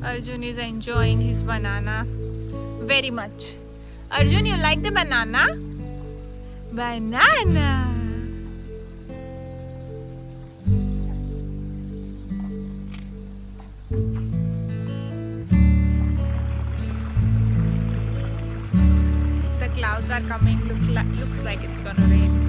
Arjun is enjoying his banana very much. Arjun, you like the banana? Banana! The clouds are coming. Looks like it's gonna rain.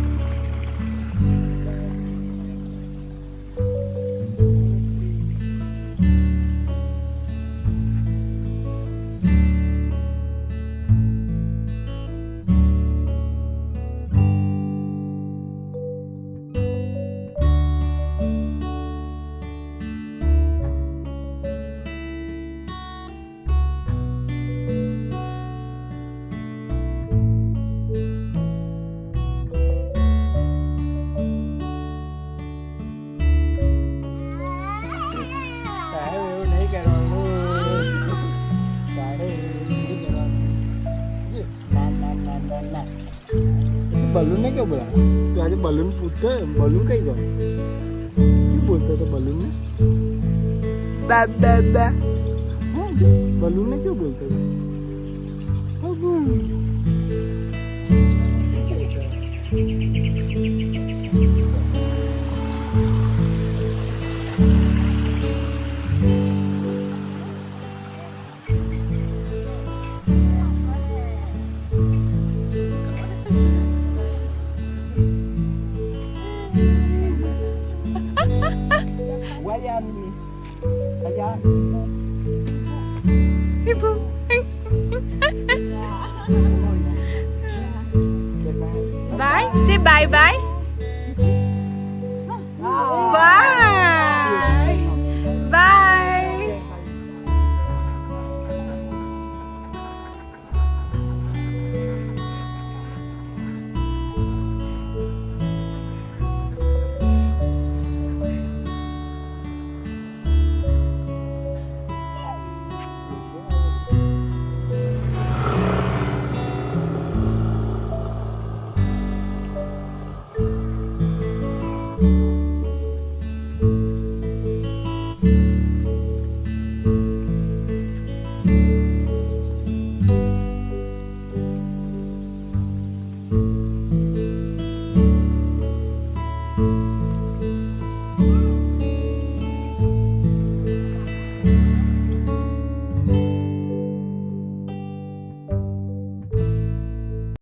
balloonnya क्या बोला तो आज balloon पूछता है balloon का ही कौन क्यों बोलता था balloon में Ba. balloon में क्यों बोलता था Ibu. Bye. Say bye bye.